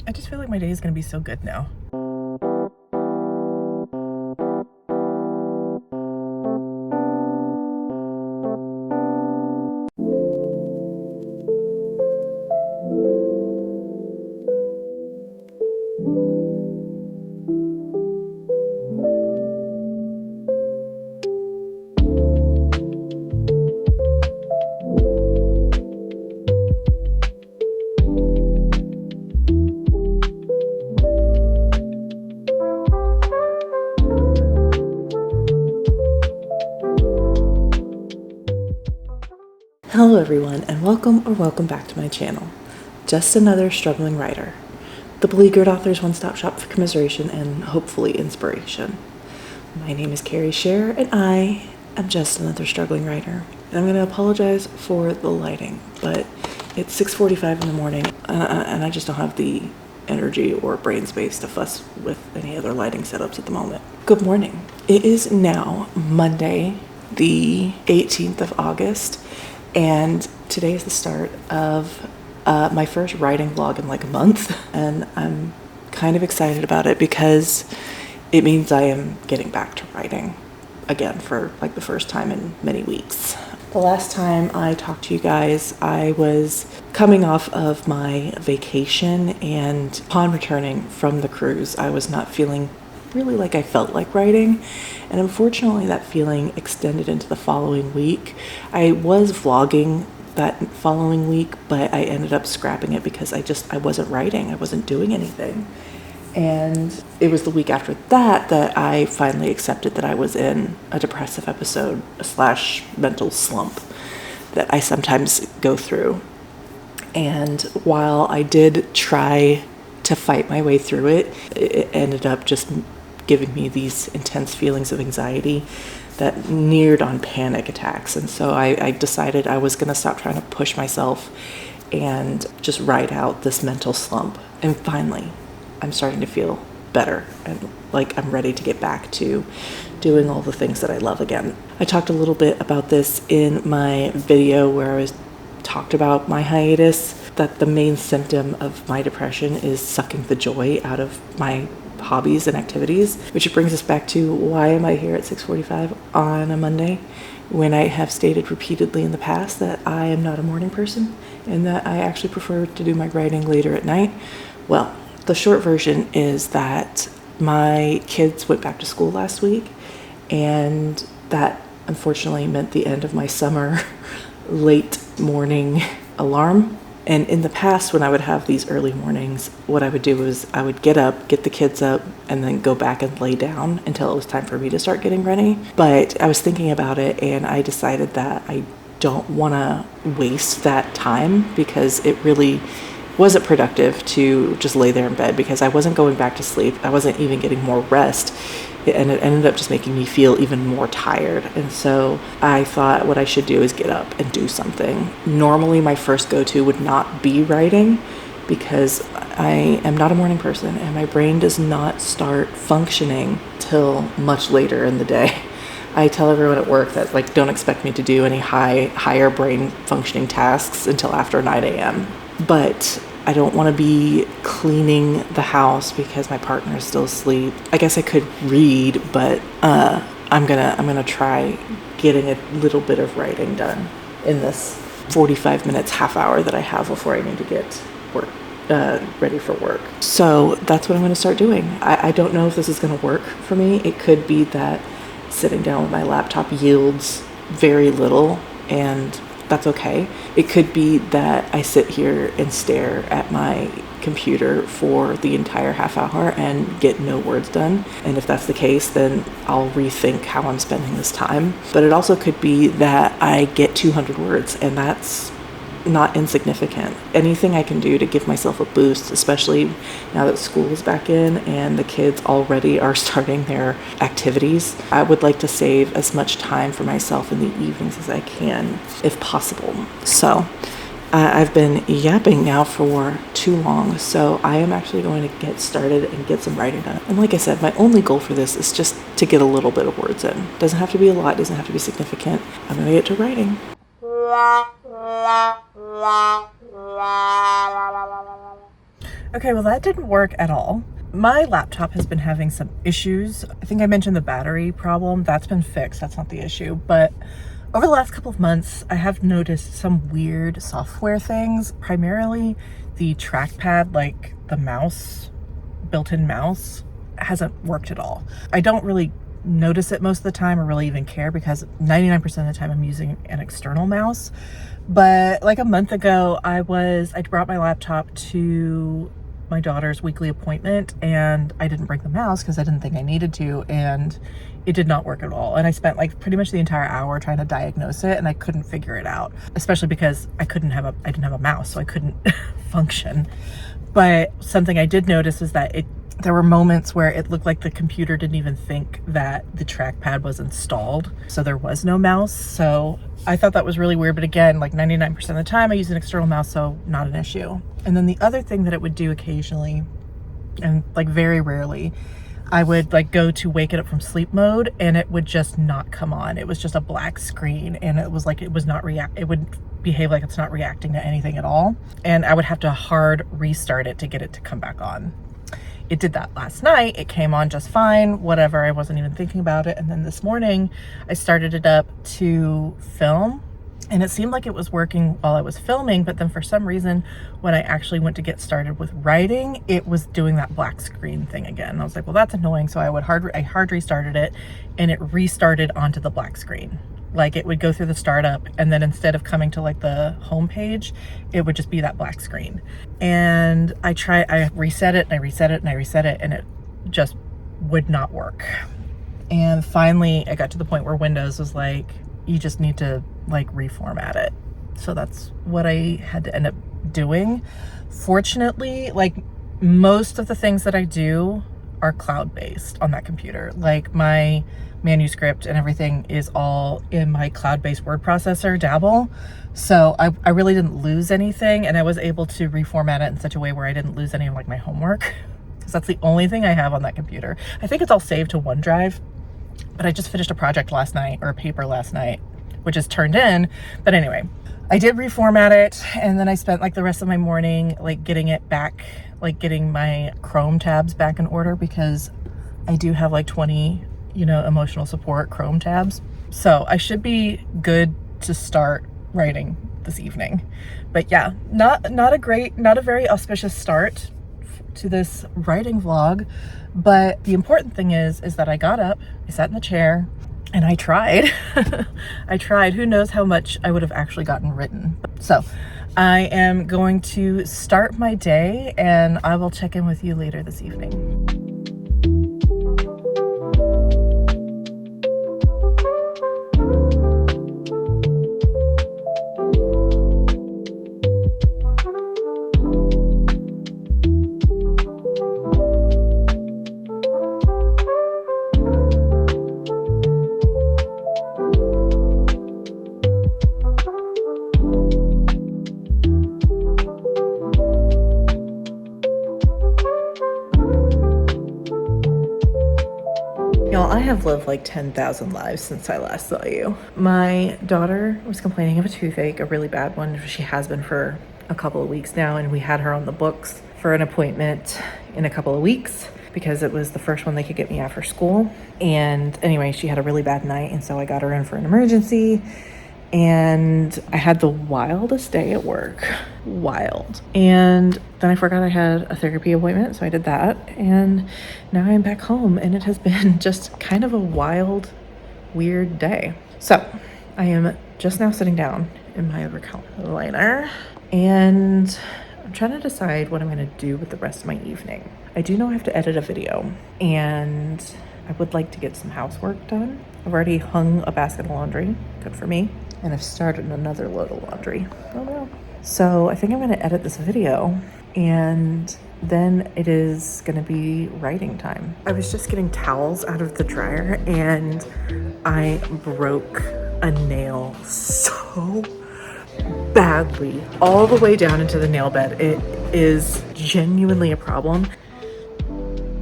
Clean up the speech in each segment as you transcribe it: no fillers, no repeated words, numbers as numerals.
I just feel like my day is going to be so good now. Hello everyone, and welcome back to my channel. Just another struggling writer. The Beleaguered Authors one-stop shop for commiseration and hopefully inspiration. My name is Carrie Scher, and I am just another struggling writer. And I'm going to apologize for the lighting, but it's 6:45 in the morning, and I just don't have the energy or brain space to fuss with any other lighting setups at the moment. Good morning. It is now Monday, the 18th of August, and today is the start of my first writing vlog in like a month, and I'm kind of excited about it because it means I am getting back to writing again for like the first time in many weeks. The last time I talked to you guys, I was coming off of my vacation, and upon returning from the cruise, I was not feeling really like I felt like writing, and unfortunately that feeling extended into the following week. I was vlogging that following week, but I ended up scrapping it because I wasn't writing, I wasn't doing anything. And it was the week after that I finally accepted that I was in a depressive episode / mental slump that I sometimes go through. And while I did try to fight my way through it, it ended up just giving me these intense feelings of anxiety that neared on panic attacks. And so I decided I was going to stop trying to push myself and just ride out this mental slump. And finally, I'm starting to feel better and like I'm ready to get back to doing all the things that I love again. I talked a little bit about this in my video where I talked about my hiatus, that the main symptom of my depression is sucking the joy out of my hobbies and activities, which brings us back to why am I here at 6:45 on a Monday when I have stated repeatedly in the past that I am not a morning person and that I actually prefer to do my writing later at night. Well, the short version is that my kids went back to school last week, and that unfortunately meant the end of my summer late morning alarm. And in the past, when I would have these early mornings, what I would do was I would get up, get the kids up, and then go back and lay down until it was time for me to start getting ready. But I was thinking about it, and I decided that I don't want to waste that time because it really wasn't productive to just lay there in bed because I wasn't going back to sleep. I wasn't even getting more rest. And it ended up just making me feel even more tired. And so I thought what I should do is get up and do something. Normally my first go-to would not be writing because I am not a morning person and my brain does not start functioning till much later in the day. I tell everyone at work that like don't expect me to do any higher brain functioning tasks until after 9 a.m. But I don't want to be cleaning the house because my partner is still asleep. I guess I could read, but I'm gonna try getting a little bit of writing done in this 45 minutes, half hour that I have before I need to get work ready for work. So that's what I'm going to start doing. I don't know if this is going to work for me. It could be that sitting down with my laptop yields very little, and that's okay. It could be that I sit here and stare at my computer for the entire half hour and get no words done. And if that's the case, then I'll rethink how I'm spending this time. But it also could be that I get 200 words, and that's not insignificant. Anything I can do to give myself a boost, especially now that school is back in and the kids already are starting their activities. I would like to save as much time for myself in the evenings as I can, if possible. So I've been yapping now for too long, so I am actually going to get started and get some writing done. And like I said, my only goal for this is just to get a little bit of words in. Doesn't have to be a lot, doesn't have to be significant. I'm gonna get to writing. Okay, well that didn't work at all. My laptop has been having some issues. I think I mentioned the battery problem. That's been fixed. That's not the issue. But over the last couple of months, I have noticed some weird software things, primarily the trackpad, like the mouse, built-in mouse, hasn't worked at all. I don't really notice it most of the time or really even care because 99% of the time I'm using an external mouse. But like a month ago, I brought my laptop to my daughter's weekly appointment and I didn't bring the mouse because I didn't think I needed to, and it did not work at all. And I spent like pretty much the entire hour trying to diagnose it and I couldn't figure it out, especially because I didn't have a mouse, so I couldn't function. But something I did notice is that there were moments where it looked like the computer didn't even think that the trackpad was installed, so there was no mouse. So I thought that was really weird, but again, like 99% of the time I use an external mouse, so not an issue. And then the other thing that it would do occasionally, and like very rarely, I would like go to wake it up from sleep mode and it would just not come on. It was just a black screen and it was like it would behave like it's not reacting to anything at all. And I would have to hard restart it to get it to come back on. It did that last night. It came on just fine, whatever. I wasn't even thinking about it. And then this morning I started it up to film and it seemed like it was working while I was filming. But then for some reason, when I actually went to get started with writing, it was doing that black screen thing again. I was like, well, that's annoying. So I hard restarted it and it restarted onto the black screen. Like it would go through the startup and then instead of coming to like the home page, it would just be that black screen. And I reset it and I reset it and I reset it and it just would not work. And finally I got to the point where Windows was like, you just need to like reformat it. So that's what I had to end up doing. Fortunately, like most of the things that I do are cloud-based on that computer. Like my manuscript and everything is all in my cloud-based word processor, Dabble. So I really didn't lose anything and I was able to reformat it in such a way where I didn't lose any of like my homework, because that's the only thing I have on that computer. I think it's all saved to OneDrive, but I just finished a project last night, or a paper last night, which is turned in. But anyway, I did reformat it and then I spent like the rest of my morning like getting it back, like getting my Chrome tabs back in order, because I do have like 20, emotional support Chrome tabs. So I should be good to start writing this evening. But yeah, not a very auspicious start to this writing vlog. But the important thing is that I got up, I sat in the chair, and I tried. I tried. Who knows how much I would have actually gotten written. So I am going to start my day and I will check in with you later this evening. Y'all, I have lived like 10,000 lives since I last saw you. My daughter was complaining of a toothache, a really bad one. She has been for a couple of weeks now, and we had her on the books for an appointment in a couple of weeks because it was the first one they could get me after school. And anyway, she had a really bad night, and so I got her in for an emergency. And I had the wildest day at work. Wild. And then I forgot I had a therapy appointment, so I did that. And now I'm back home, and it has been just kind of a wild, weird day. So I am just now sitting down in my recliner, and I'm trying to decide what I'm going to do with the rest of my evening. I do know I have to edit a video, and I would like to get some housework done. I've already hung a basket of laundry. Good for me. And I've started another load of laundry. Oh no. So I think I'm gonna edit this video, and then it is gonna be writing time. I was just getting towels out of the dryer and I broke a nail so badly, all the way down into the nail bed. It is genuinely a problem.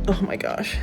Oh my gosh.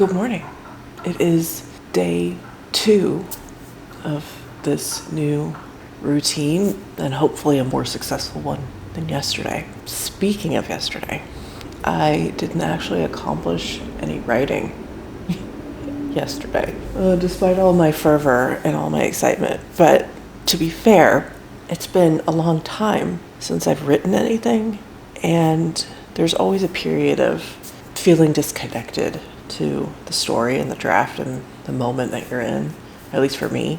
Good morning. It is day 2 of this new routine, and hopefully a more successful one than yesterday. Speaking of yesterday, I didn't actually accomplish any writing yesterday, despite all my fervor and all my excitement. But to be fair, it's been a long time since I've written anything, and there's always a period of feeling disconnected to the story and the draft and the moment that you're in, at least for me,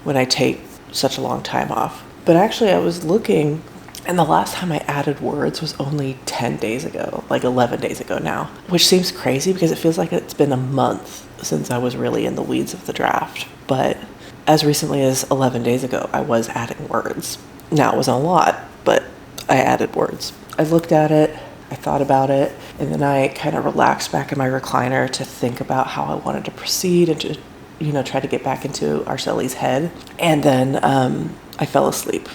when I take such a long time off. But actually, I was looking, and the last time I added words was only 10 days ago, like 11 days ago now, which seems crazy because it feels like it's been a month since I was really in the weeds of the draft. But as recently as 11 days ago, I was adding words. Now, it wasn't a lot, but I added words. I looked at it, I thought about it, and then I kind of relaxed back in my recliner to think about how I wanted to proceed and to, try to get back into Arceli's head. And then I fell asleep,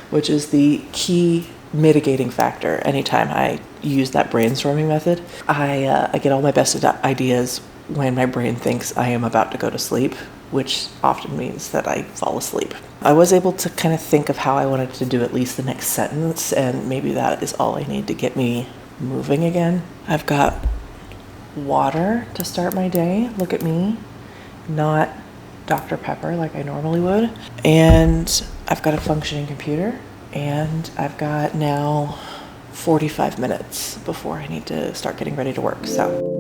which is the key mitigating factor. Anytime I use that brainstorming method, I get all my best ideas when my brain thinks I am about to go to sleep, which often means that I fall asleep. I was able to kind of think of how I wanted to do at least the next sentence, and maybe that is all I need to get me moving again. I've got water to start my day. Look at me, not Dr. Pepper like I normally would. And I've got a functioning computer, and I've got now 45 minutes before I need to start getting ready to work. So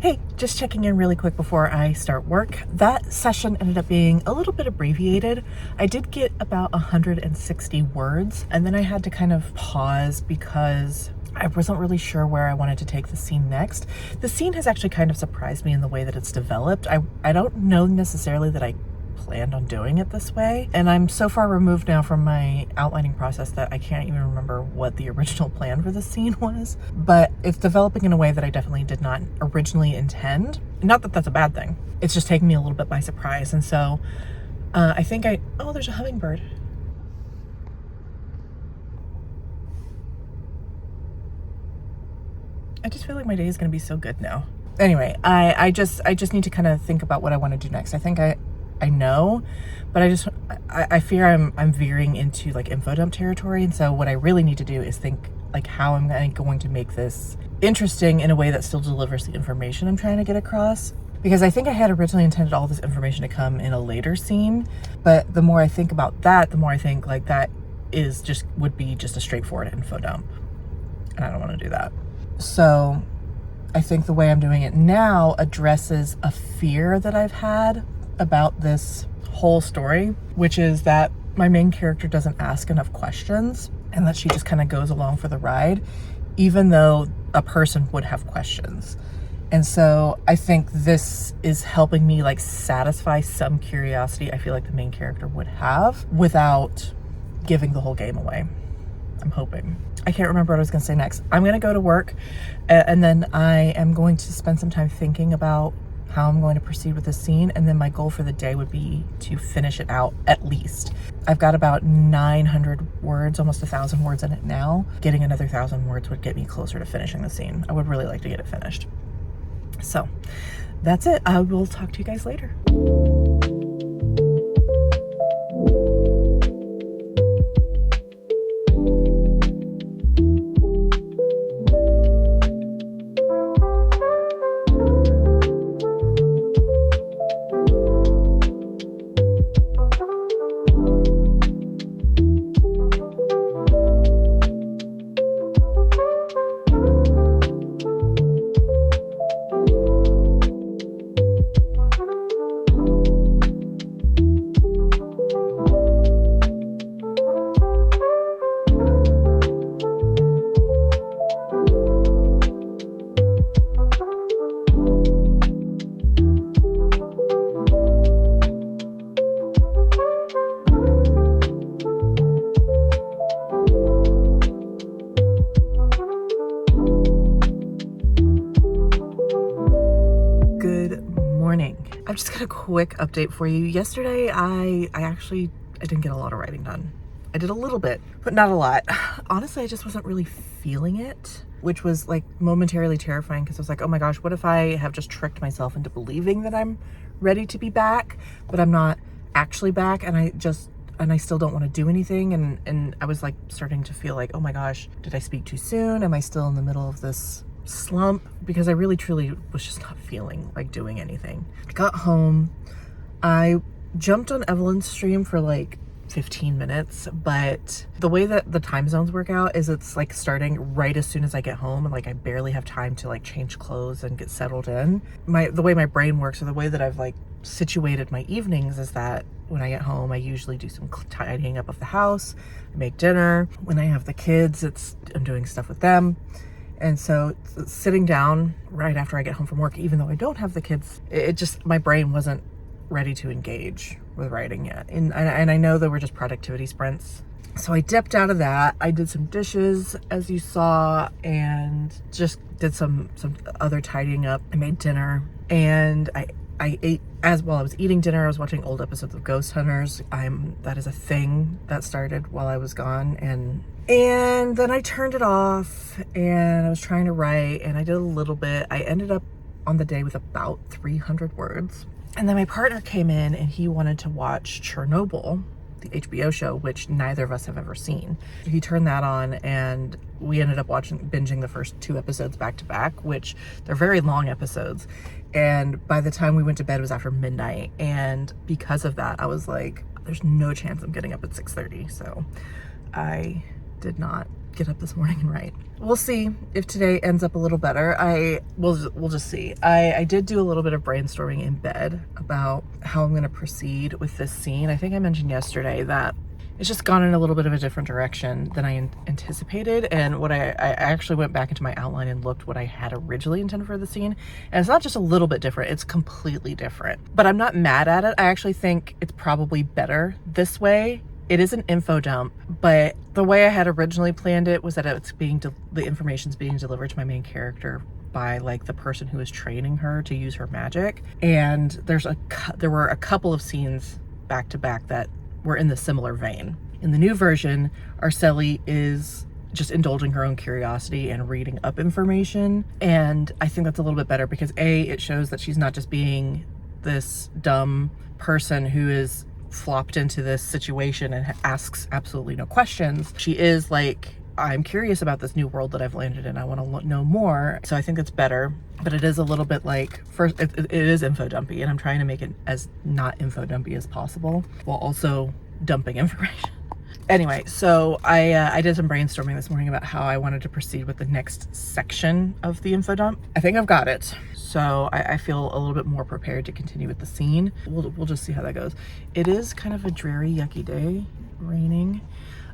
hey, just checking in really quick before I start work. That session ended up being a little bit abbreviated. I did get about 160 words, and then I had to kind of pause because I wasn't really sure where I wanted to take the scene next. The scene has actually kind of surprised me in the way that it's developed. I don't know necessarily that I planned on doing it this way, and I'm so far removed now from my outlining process that I can't even remember what the original plan for the scene was. But it's developing in a way that I definitely did not originally intend. Not that that's a bad thing. It's just taking me a little bit by surprise. And so I think oh, there's a hummingbird. I just feel like my day is going to be so good now. Anyway, I just need to kind of think about what I want to do next. I think I know, but I fear I'm veering into like info dump territory. And so what I really need to do is think like how I'm going to make this interesting in a way that still delivers the information I'm trying to get across. Because I think I had originally intended all this information to come in a later scene, but the more I think about that, the more I think like that would be just a straightforward info dump. And I don't want to do that. So I think the way I'm doing it now addresses a fear that I've had about this whole story, which is that my main character doesn't ask enough questions and that she just kind of goes along for the ride, even though a person would have questions. And so I think this is helping me like satisfy some curiosity I feel like the main character would have without giving the whole game away. I'm hoping. I can't remember what I was going to say next. I'm going to go to work, and then I am going to spend some time thinking about how I'm going to proceed with this scene, and then my goal for the day would be to finish it out at least. I've got about 900 words, almost 1,000 words in it now. Getting another 1,000 words would get me closer to finishing the scene. I would really like to get it finished. So that's it. I will talk to you guys later. just got a quick update for you. Yesterday, I didn't get a lot of writing done. I did a little bit, but not a lot. Honestly, I just wasn't really feeling it, which was like momentarily terrifying because I was like, oh my gosh, what if I have just tricked myself into believing that I'm ready to be back, but I'm not actually back, and I still don't want to do anything. And I was like starting to feel like, oh my gosh, did I speak too soon? Am I still in the middle of this slump? Because I really truly was just not feeling like doing anything. I got home, I jumped on Evelyn's stream for like 15 minutes, but the way that the time zones work out is it's like starting right as soon as I get home, and like I barely have time to like change clothes and get settled in. The way my brain works, or the way that I've like situated my evenings, is that when I get home, I usually do some tidying up of the house, I make dinner. When I have the kids, I'm doing stuff with them. And so sitting down right after I get home from work, even though I don't have the kids, it just, my brain wasn't ready to engage with writing yet. And I know there were just productivity sprints. So I dipped out of that. I did some dishes, as you saw, and just did some other tidying up. I made dinner, and I ate. As while I was eating dinner, I was watching old episodes of Ghost Hunters. That is a thing that started while I was gone, and then I turned it off, and I was trying to write, and I did a little bit. I ended up on the day with about 300 words. And then my partner came in, and he wanted to watch Chernobyl, the HBO show, which neither of us have ever seen. He turned that on, and we ended up binging the first 2 episodes back to back, which they're very long episodes. And by the time we went to bed, it was after midnight. And because of that, I was like, there's no chance I'm getting up at 6:30. So I did not get up this morning and write. We'll see if today ends up a little better. We'll just see. I did do a little bit of brainstorming in bed about how I'm going to proceed with this scene. I think I mentioned yesterday that it's just gone in a little bit of a different direction than I anticipated. And what I actually went back into my outline and looked what I had originally intended for the scene. And it's not just a little bit different, it's completely different. But I'm not mad at it. I actually think it's probably better this way. It is an info dump, but the way I had originally planned it was that the information's being delivered to my main character by like the person who is training her to use her magic. And there were a couple of scenes back to back that were in the similar vein. In the new version, Arceli is just indulging her own curiosity and reading up information. And I think that's a little bit better because it shows that she's not just being this dumb person who is flopped into this situation and asks absolutely no questions. She is like, I'm curious about this new world that I've landed in. I want to know more. So I think it's better, but it is a little bit like, first, it is info dumpy, and I'm trying to make it as not info dumpy as possible while also dumping information. Anyway, so I did some brainstorming this morning about how I wanted to proceed with the next section of the info dump. I think I've got it. So I feel a little bit more prepared to continue with the scene. We'll just see how that goes. It is kind of a dreary, yucky day, raining.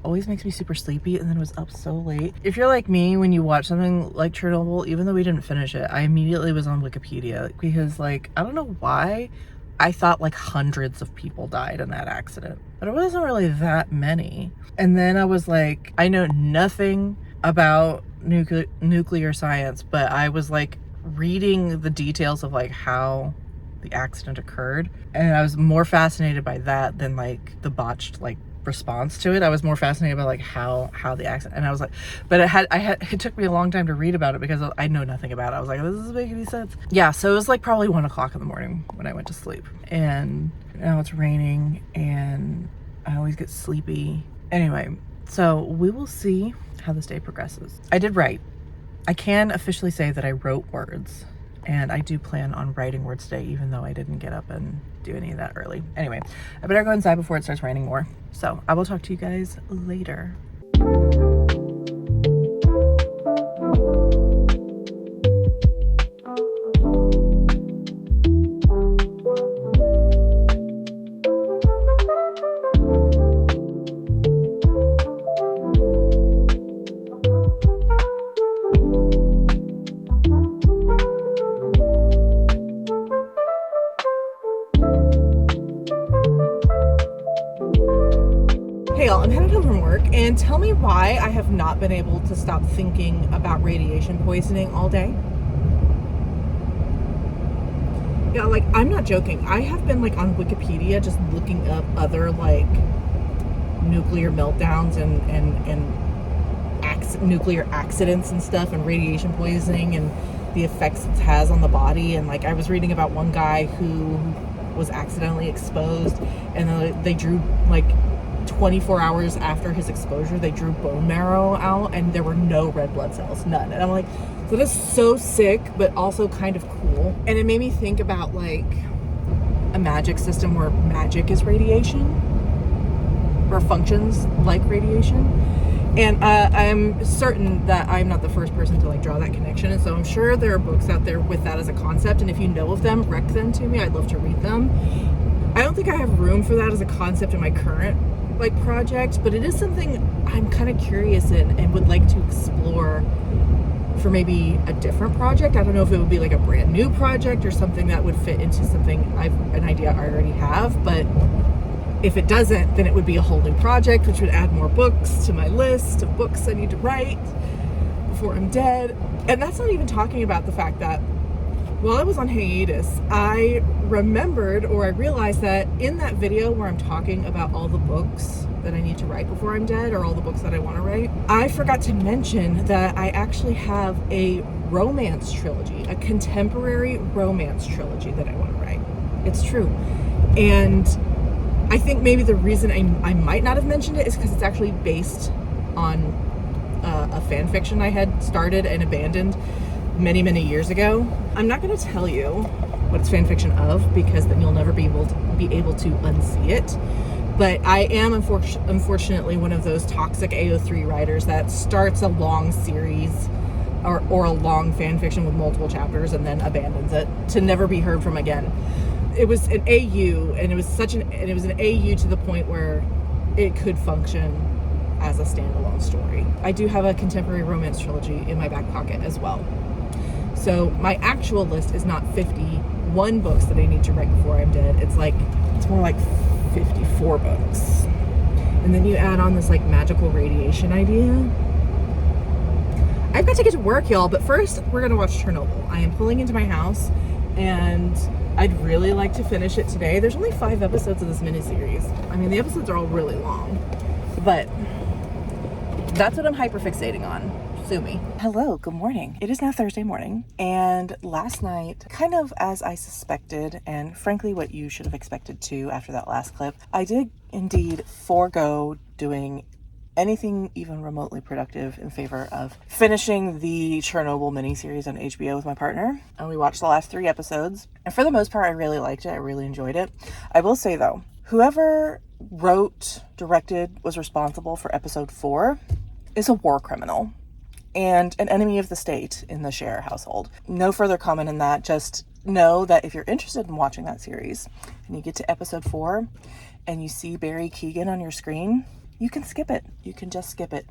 Always makes me super sleepy, and then it was up so late. If you're like me, when you watch something like Chernobyl, even though we didn't finish it, I immediately was on Wikipedia because, like, I don't know why, I thought like hundreds of people died in that accident, but it wasn't really that many. And then I was like, I know nothing about nuclear science, but I was like reading the details of like how the accident occurred, and I was more fascinated by that than like the botched like response to it. I was more fascinated by like how the accident, and I was like, but it took me a long time to read about it because I know nothing about it. I was like, this doesn't make any sense. Yeah, so it was like probably 1 o'clock in the morning when I went to sleep, and now it's raining and I always get sleepy. Anyway, so we will see how this day progresses. I did write. I can officially say that I wrote words, and I do plan on writing words today, even though I didn't get up and do any of that early. Anyway, I better go inside before it starts raining more. So I will talk to you guys later. Hey y'all, I'm headed home from work, and tell me why I have not been able to stop thinking about radiation poisoning all day. Yeah, like, I'm not joking. I have been, like, on Wikipedia just looking up other, like, nuclear meltdowns and nuclear accidents and stuff, and radiation poisoning and the effects it has on the body. And, like, I was reading about one guy who was accidentally exposed, and they drew, like, 24 hours after his exposure, they drew bone marrow out, and there were no red blood cells, none. And I'm like, so that's so sick, but also kind of cool. And it made me think about, like, a magic system where magic is radiation, or functions like radiation. And I'm certain that I'm not the first person to, like, draw that connection. And so I'm sure there are books out there with that as a concept. And if you know of them, rec them to me. I'd love to read them. I don't think I have room for that as a concept in my current, like, project, but it is something I'm kind of curious in and would like to explore for maybe a different project. I don't know if it would be like a brand new project or something that would fit into something an idea I already have, but if it doesn't, then it would be a whole new project, which would add more books to my list of books I need to write before I'm dead. And that's not even talking about the fact that while I was on hiatus, I remembered, or I realized that in that video where I'm talking about all the books that I need to write before I'm dead, or all the books that I want to write, I forgot to mention that I actually have a romance trilogy, a contemporary romance trilogy that I want to write. It's true. And I think maybe the reason I might not have mentioned it is because it's actually based on a fan fiction I had started and abandoned many years ago. I'm not going to tell you what it's fan fiction of, because then you'll never be able to unsee it. But I am unfortunately one of those toxic AO3 writers that starts a long series or a long fan fiction with multiple chapters and then abandons it to never be heard from again. It was an AU, and it was an AU to the point where it could function as a standalone story. I do have a contemporary romance trilogy in my back pocket as well. So my actual list is not 51 books that I need to write before I'm dead. It's more like 54 books. And then you add on this, like, magical radiation idea. I've got to get to work, y'all, but first we're gonna watch Chernobyl. I am pulling into my house, and I'd really like to finish it today. There's only 5 episodes of this miniseries. I mean, the episodes are all really long, but that's what I'm hyperfixating on. Sue me. Hello, good morning. It is now Thursday morning, and last night, kind of as I suspected, and frankly what you should have expected too after that last clip, I did indeed forego doing anything even remotely productive in favor of finishing the Chernobyl miniseries on HBO with my partner. And we watched the last 3 episodes, and for the most part I really liked it. I really enjoyed it. I will say though, whoever wrote, directed, was responsible for episode 4 is a war criminal and an enemy of the state in the Scherer household. No further comment on that. Just know that if you're interested in watching that series and you get to episode 4 and you see Barry Keoghan on your screen, you can skip it. You can just skip it.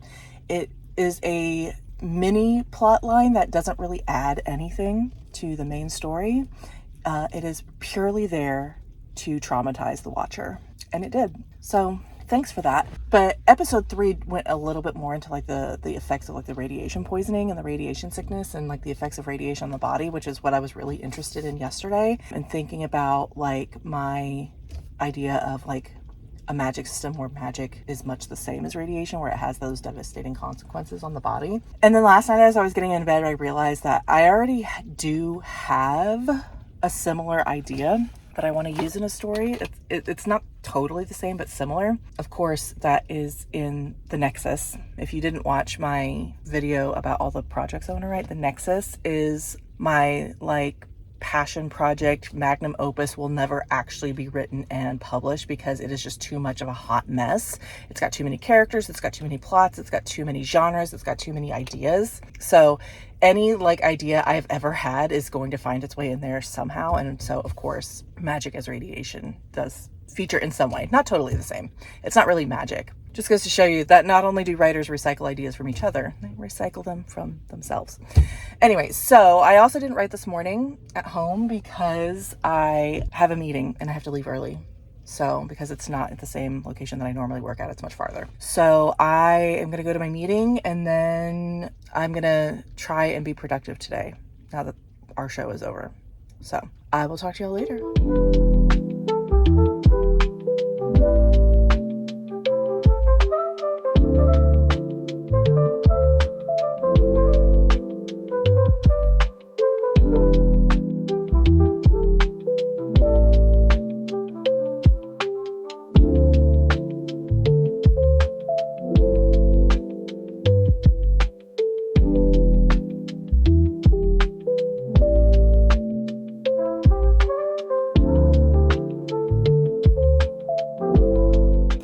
It is a mini plot line that doesn't really add anything to the main story. It is purely there to traumatize the watcher, and it did. So thanks for that. But episode 3 went a little bit more into, like, the effects of, like, the radiation poisoning and the radiation sickness and, like, the effects of radiation on the body, which is what I was really interested in yesterday, and thinking about, like, my idea of, like, a magic system where magic is much the same as radiation, where it has those devastating consequences on the body. And then last night as I was getting into bed, I realized that I already do have a similar idea that I want to use in a story. It's not totally the same, but similar. Of course, that is in The Nexus. If you didn't watch my video about all the projects I want to write, The Nexus is my, like, passion project, magnum opus, will never actually be written and published because it is just too much of a hot mess. It's got too many characters, it's got too many plots, it's got too many genres, it's got too many ideas. So any, like, idea I've ever had is going to find its way in there somehow. And so, of course, magic as radiation does feature in some way. Not totally the same. It's not really magic. Just goes to show you that not only do writers recycle ideas from each other, they recycle them from themselves. Anyway, so I also didn't write this morning at home because I have a meeting and I have to leave early. So, because it's not at the same location that I normally work at, it's much farther. So I am going to go to my meeting, and then I'm going to try and be productive today now that our show is over. So I will talk to y'all later.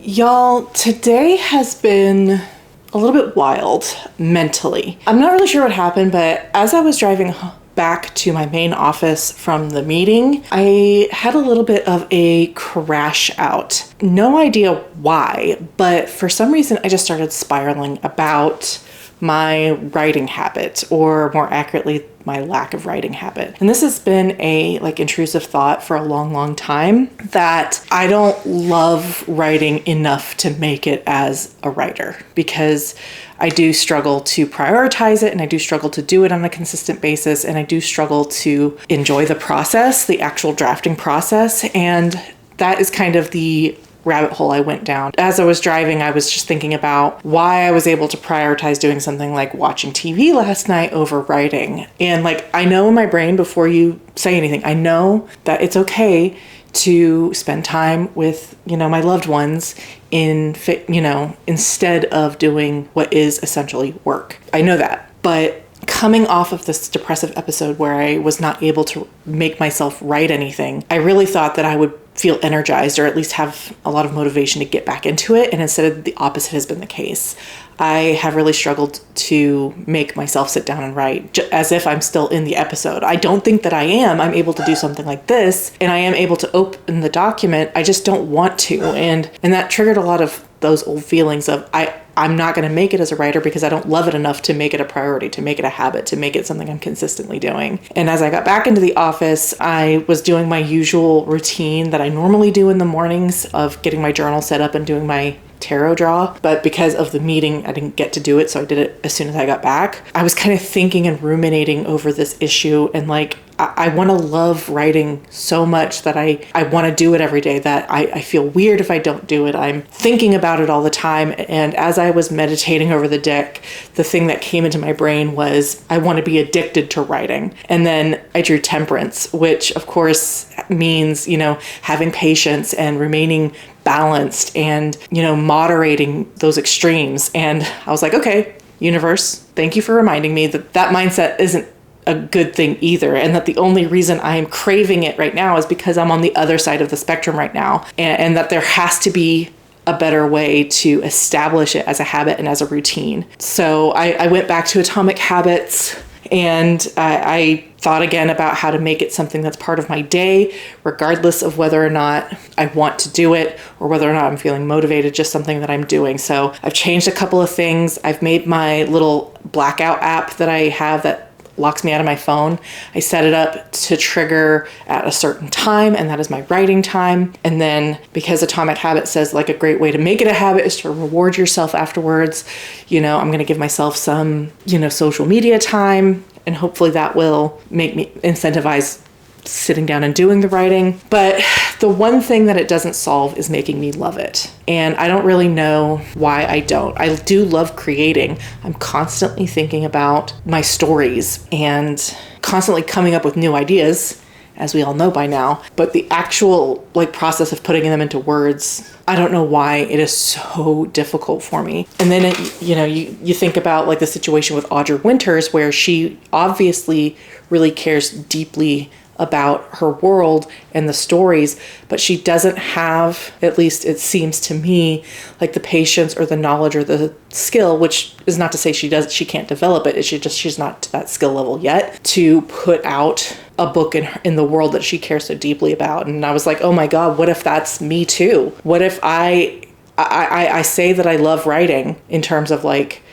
Y'all, today has been a little bit wild mentally. I'm not really sure what happened, but as I was driving back to my main office from the meeting, I had a little bit of a crash out. No idea why, but for some reason I just started spiraling about my writing habit, or more accurately, my lack of writing habit. And this has been a intrusive thought for a long time, that I don't love writing enough to make it as a writer, because I do struggle to prioritize it, and I do struggle to do it on a consistent basis, and I do struggle to enjoy the process, the actual drafting process. And that is kind of the rabbit hole I went down. As I was driving, I was just thinking about why I was able to prioritize doing something like watching TV last night over writing. And I know in my brain, before you say anything, I know that it's okay to spend time with, my loved ones instead of doing what is essentially work. I know that. But coming off of this depressive episode where I was not able to make myself write anything, I really thought that I would feel energized, or at least have a lot of motivation to get back into it. And instead, the opposite has been the case. I have really struggled to make myself sit down and write, as if I'm still in the episode. I don't think that I am. I'm able to do something like this, and I am able to open the document. I just don't want to. And that triggered a lot of those old feelings of I'm not going to make it as a writer because I don't love it enough to make it a priority, to make it a habit, to make it something I'm consistently doing. And as I got back into the office, I was doing my usual routine that I normally do in the mornings of getting my journal set up and doing my tarot draw. But because of the meeting, I didn't get to do it. So I did it as soon as I got back. I was kind of thinking and ruminating over this issue, and I want to love writing so much that I want to do it every day, that I feel weird if I don't do it. I'm thinking about it all the time. And as I was meditating over the deck, the thing that came into my brain was, I want to be addicted to writing. And then I drew temperance, which of course means, having patience and remaining balanced and, moderating those extremes. And I was like, okay, universe, thank you for reminding me that mindset isn't a good thing either, and that the only reason I'm craving it right now is because I'm on the other side of the spectrum right now, and that there has to be a better way to establish it as a habit and as a routine. So I went back to Atomic Habits, and I thought again about how to make it something that's part of my day, regardless of whether or not I want to do it or whether or not I'm feeling motivated, just something that I'm doing. So I've changed a couple of things. I've made my little blackout app that I have that locks me out of my phone. I set it up to trigger at a certain time, and that is my writing time. And then because Atomic Habit says a great way to make it a habit is to reward yourself afterwards, I'm going to give myself some, social media time, and hopefully that will make me incentivize sitting down and doing the writing. But the one thing that it doesn't solve is making me love it. And I don't really know why I don't. I do love creating. I'm constantly thinking about my stories and constantly coming up with new ideas, as we all know by now. But the actual process of putting them into words, I don't know why it is so difficult for me. And then, you think about the situation with Audra Winters, where she obviously really cares deeply about her world and the stories, but she doesn't have, at least it seems to me, the patience or the knowledge or the skill, which is not to say she can't develop it. She's not to that skill level yet to put out a book in the world that she cares so deeply about. And I was like, oh my God, what if that's me too? What if I say that I love writing in terms of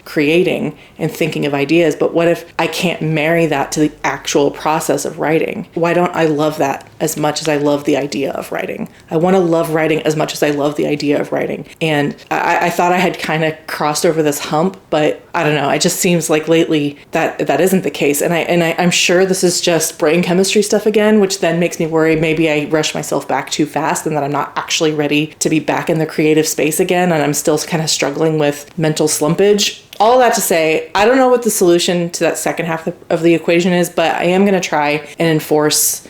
creating and thinking of ideas, but what if I can't marry that to the actual process of writing? Why don't I love that as much as I love the idea of writing? I want to love writing as much as I love the idea of writing. And I thought I had kind of crossed over this hump, but I don't know. It just seems like lately that isn't the case. And I'm sure this is just brain chemistry stuff again, which then makes me worry maybe I rush myself back too fast and that I'm not actually ready to be back in the creative space again. And I'm still kind of struggling with mental slumpage. All that to say, I don't know what the solution to that second half of the equation is, but I am going to try and enforce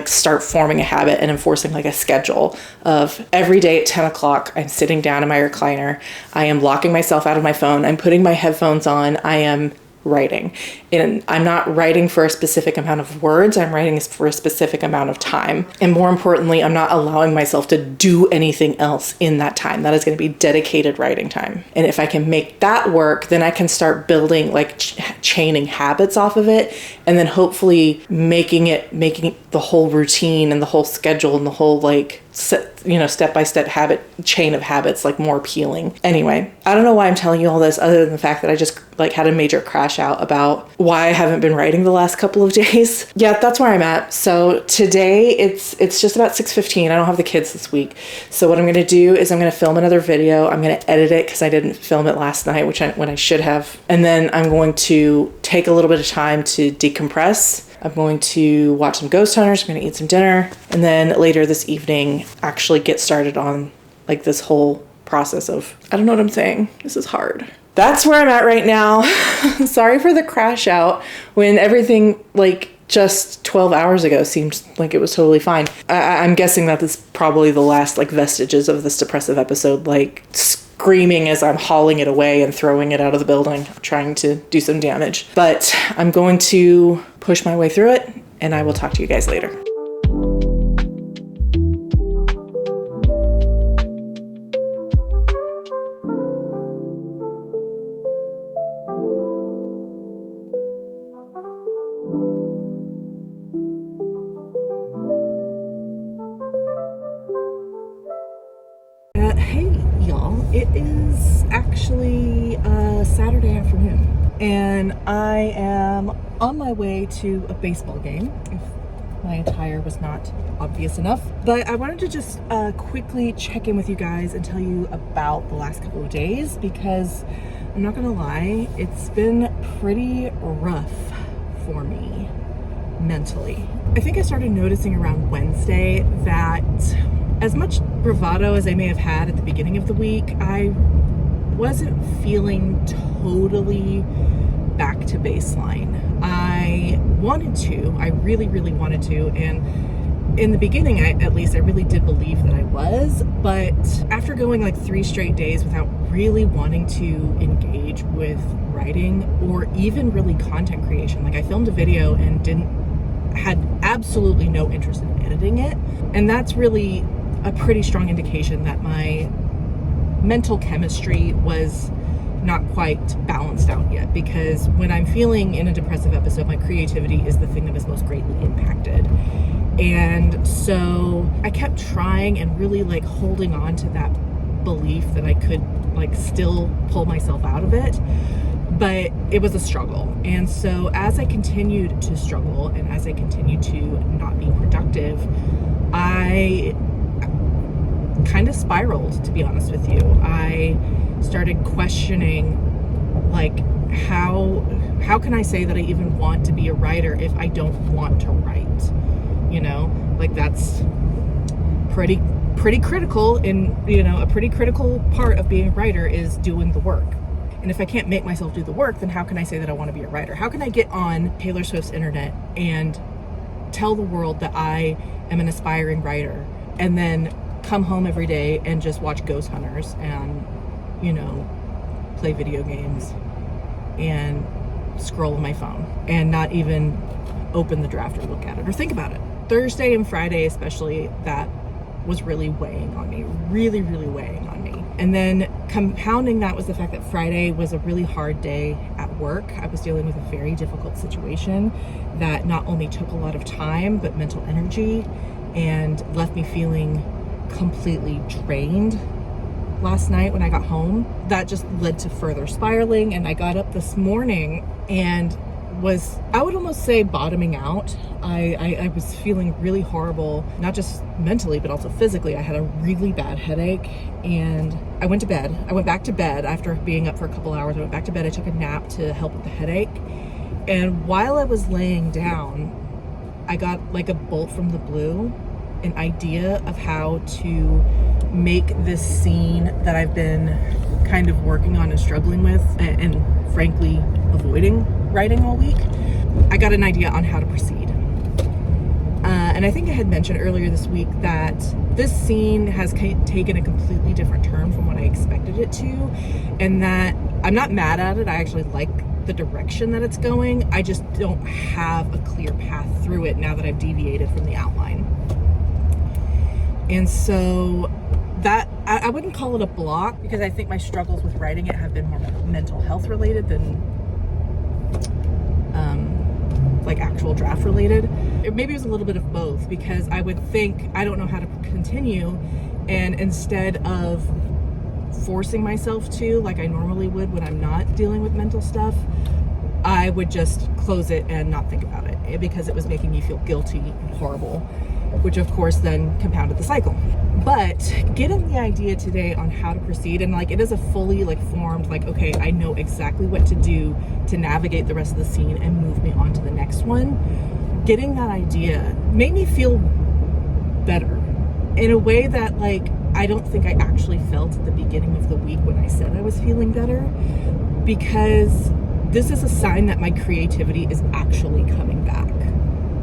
start forming a habit and enforcing like a schedule of every day at 10 o'clock, I'm sitting down in my recliner. I am locking myself out of my phone. I'm putting my headphones on. I am writing. And I'm not writing for a specific amount of words. I'm writing for a specific amount of time. And more importantly, I'm not allowing myself to do anything else in that time. That is going to be dedicated writing time. And if I can make that work, then I can start building chaining habits off of it. And then hopefully making the whole routine and the whole schedule and the whole step-by-step chain of habits more appealing. Anyway, I don't know why I'm telling you all this other than the fact that I just had a major crash out about why I haven't been writing the last couple of days. Yeah, that's where I'm at. So today it's just about 6:15. I don't have the kids this week. So what I'm going to do is I'm going to film another video. I'm going to edit it because I didn't film it last night, when I should have. And then I'm going to take a little bit of time to decompress. I'm going to watch some Ghost Hunters. I'm going to eat some dinner. And then later this evening, actually get started on this whole process of, I don't know what I'm saying. This is hard. That's where I'm at right now. Sorry for the crash out when everything just 12 hours ago seemed like it was totally fine. I'm guessing that this is probably the last vestiges of this depressive episode, screaming as I'm hauling it away and throwing it out of the building, trying to do some damage. But I'm going to push my way through it, and I will talk to you guys later. Hey y'all, it is actually Saturday afternoon and I am on my way to a baseball game, if my attire was not obvious enough. But I wanted to just quickly check in with you guys and tell you about the last couple of days, because I'm not gonna lie, it's been pretty rough for me mentally. I think I started noticing around Wednesday that as much bravado as I may have had at the beginning of the week, I wasn't feeling totally back to baseline. I really, really wanted to, and in the beginning, I really did believe that I was, but after going 3 straight days without really wanting to engage with writing or even really content creation, I filmed a video and had absolutely no interest in editing it, and that's really a pretty strong indication that my mental chemistry was not quite balanced out yet, because when I'm feeling in a depressive episode, my creativity is the thing that is most greatly impacted. And so I kept trying and really holding on to that belief that I could still pull myself out of it, but it was a struggle. And so as I continued to struggle and as I continued to not be productive, I kind of spiraled, to be honest with you. I started questioning how can I say that I even want to be a writer if I don't want to write? That's pretty critical in, a pretty critical part of being a writer is doing the work. And if I can't make myself do the work, then how can I say that I want to be a writer? How can I get on Taylor Swift's internet and tell the world that I am an aspiring writer, and then come home every day and just watch Ghost Hunters and, play video games and scroll on my phone and not even open the draft or look at it or think about it? Thursday and Friday especially, that was really weighing on me, really, really weighing on me. And then compounding that was the fact that Friday was a really hard day at work. I was dealing with a very difficult situation that not only took a lot of time, but mental energy, and left me feeling completely drained last night when I got home. That just led to further spiraling, and I got up this morning and I would almost say bottoming out. I was feeling really horrible, not just mentally, but also physically. I had a really bad headache, and I went to bed. I went back to bed after being up for a couple hours. I went back to bed. I took a nap to help with the headache. And while I was laying down, I got like a bolt from the blue, an idea of how to make this scene that I've been kind of working on and struggling with and frankly avoiding writing all week. I got an idea on how to proceed. And I think I had mentioned earlier this week that this scene has taken a completely different turn from what I expected it to, and that I'm not mad at it. I actually like the direction that it's going. I just don't have a clear path through it now that I've deviated from the outline. And so that, I wouldn't call it a block, because I think my struggles with writing it have been more mental health related than like actual draft related. Maybe it was a little bit of both, because I would think I don't know how to continue, and instead of forcing myself to, like I normally would when I'm not dealing with mental stuff, I would just close it and not think about it, because it was making me feel guilty and horrible, which of course then compounded the cycle. But getting the idea today on how to proceed, and like it is a fully like formed, like, okay, I know exactly what to do to navigate the rest of the scene and move me on to the next one. Getting that idea made me feel better in a way that like I don't think I actually felt at the beginning of the week when I said I was feeling better, because this is a sign that my creativity is actually coming back.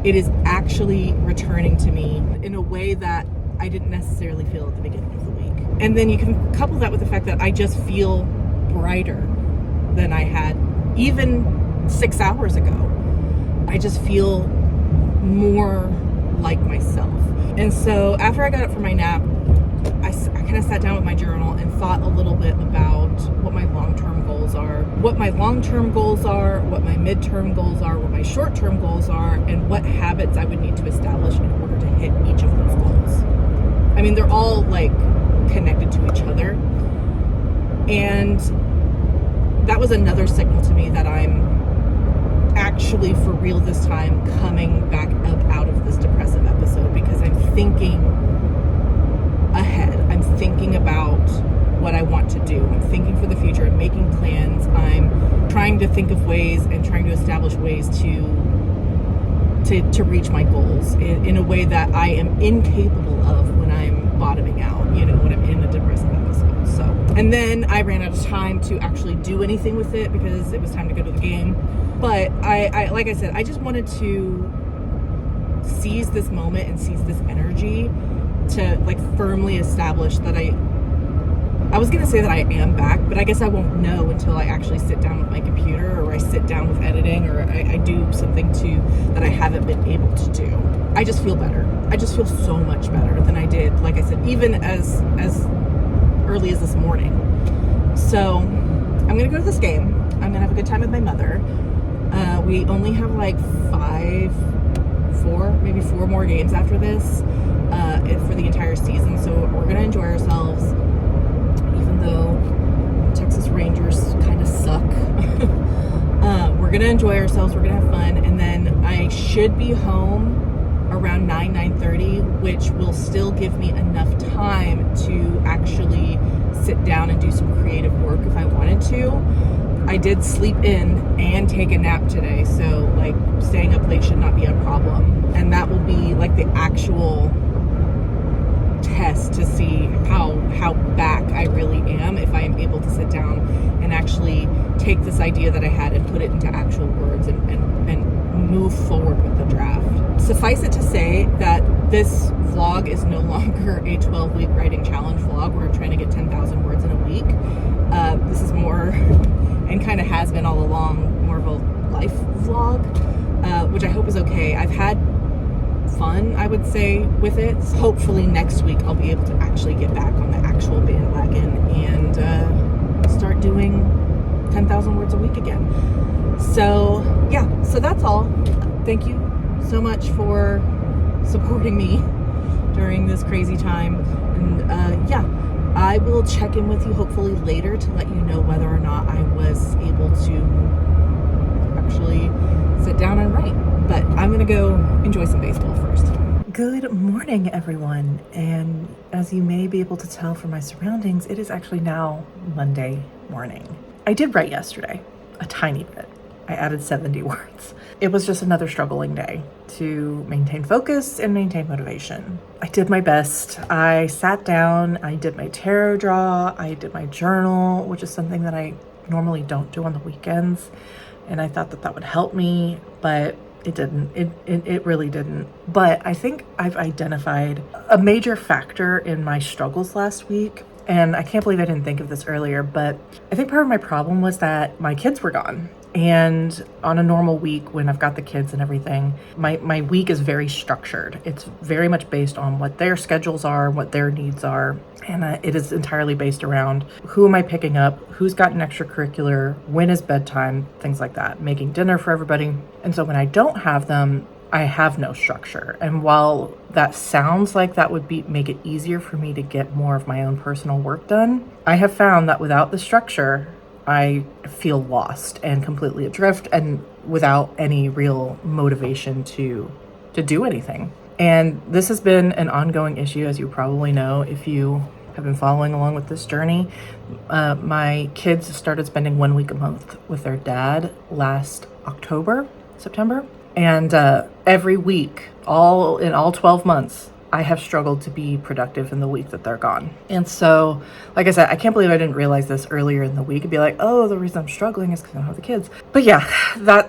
It is actually returning to me in a way that I didn't necessarily feel at the beginning of the week. And then you can couple that with the fact that I just feel brighter than I had even 6 hours ago. I just feel more like myself. And so after I got up from my nap, I kind of sat down with my journal and thought a little bit about what my long-term goals are, what my long-term goals are, what my midterm goals are, what my short-term goals are, and what habits I would need to establish in order to hit each of those goals. I mean, they're all like connected to each other. And that was another signal to me that I'm actually for real this time coming back up out of this depressive episode, because I'm thinking ahead. I'm thinking about what I want to do. I'm thinking for the future. I'm making plans. I'm trying to think of ways and trying to establish ways to reach my goals in a way that I am incapable of when I'm bottoming out, when I'm in a depressive episode. So, and then I ran out of time to actually do anything with it because it was time to go to the game. But I like I said, I just wanted to seize this moment and seize this energy to like firmly establish that I was going to say that I am back, but I guess I won't know until I actually sit down with my computer, or I sit down with editing, or I do something that I haven't been able to do. I just feel better. I just feel so much better than I did, like I said, even as early as this morning. So I'm going to go to this game. I'm going to have a good time with my mother. We only have like maybe four more games after this for the entire season. So we're going to enjoy ourselves, even though Texas Rangers kind of suck. We're going to enjoy ourselves. We're going to have fun. And then I should be home around 9:30, which will still give me enough time to actually sit down and do some creative work if I wanted to. I did sleep in and take a nap today, so like staying up late should not be a problem. And that will be like the actual test to see how back I really am, if I am able to sit down and actually take this idea that I had and put it into actual words and move forward with the draft. Suffice it to say that this vlog is no longer a 12-week writing challenge vlog where I'm trying to get 10,000 words in a week. This is more, and kind of has been all along, more of a life vlog, which I hope is okay. I've had fun, I would say, with it. Hopefully next week I'll be able to actually get back on the actual bandwagon and start doing 10,000 words a week again. So yeah, so that's all. Thank you so much for supporting me during this crazy time. And yeah, I will check in with you hopefully later to let you know whether or not I was able to actually go enjoy some baseball first. Good morning, everyone. And as you may be able to tell from my surroundings, it is actually now Monday morning. I did write yesterday, a tiny bit. I added 70 words. It was just another struggling day to maintain focus and maintain motivation. I did my best. I sat down, I did my tarot draw, I did my journal, which is something that I normally don't do on the weekends. And I thought that that would help me, but it didn't. It really didn't. But I think I've identified a major factor in my struggles last week. And I can't believe I didn't think of this earlier, but I think part of my problem was that my kids were gone. And on a normal week, when I've got the kids and everything, my week is very structured. It's very much based on what their schedules are, what their needs are. And it is entirely based around who am I picking up, who's got an extracurricular, when is bedtime, things like that, making dinner for everybody. And so when I don't have them, I have no structure. And while that sounds like that would make it easier for me to get more of my own personal work done, I have found that without the structure, I feel lost and completely adrift and without any real motivation to do anything. And this has been an ongoing issue, as you probably know, if you have been following along with this journey. My kids started spending 1 week a month with their dad last September. And every week, in all 12 months, I have struggled to be productive in the week that they're gone. And so, like I said, I can't believe I didn't realize this earlier in the week and be like, oh, the reason I'm struggling is because I don't have the kids. But yeah,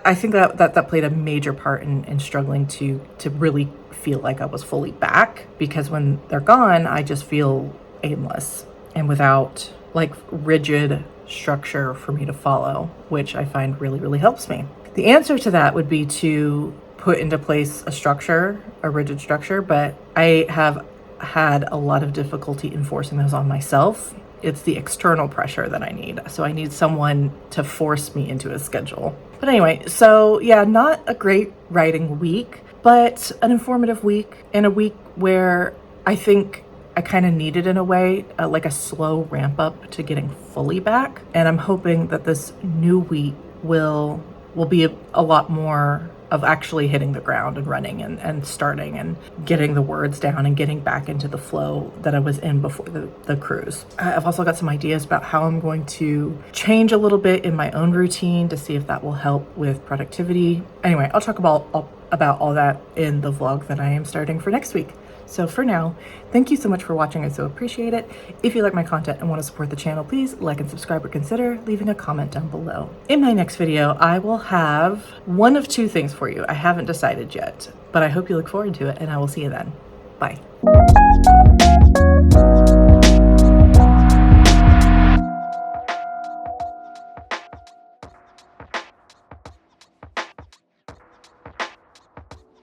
I think that played a major part in struggling to really feel like I was fully back, because when they're gone, I just feel aimless and without like rigid structure for me to follow, which I find really, really helps me. The answer to that would be to put into place a rigid structure, but I have had a lot of difficulty enforcing those on myself. It's the external pressure that I need. So I need someone to force me into a schedule. But anyway, so yeah, not a great writing week, but an informative week, and a week where I think I kind of needed, in a way, like a slow ramp up to getting fully back. And I'm hoping that this new week will be a lot more of actually hitting the ground and running and starting and getting the words down and getting back into the flow that I was in before the cruise. I've also got some ideas about how I'm going to change a little bit in my own routine to see if that will help with productivity. Anyway, I'll talk about all that in the vlog that I am starting for next week. So for now, thank you so much for watching. I so appreciate it. If you like my content and want to support the channel, please like and subscribe, or consider leaving a comment down below. In my next video, I will have one of two things for you. I haven't decided yet, but I hope you look forward to it, and I will see you then. Bye.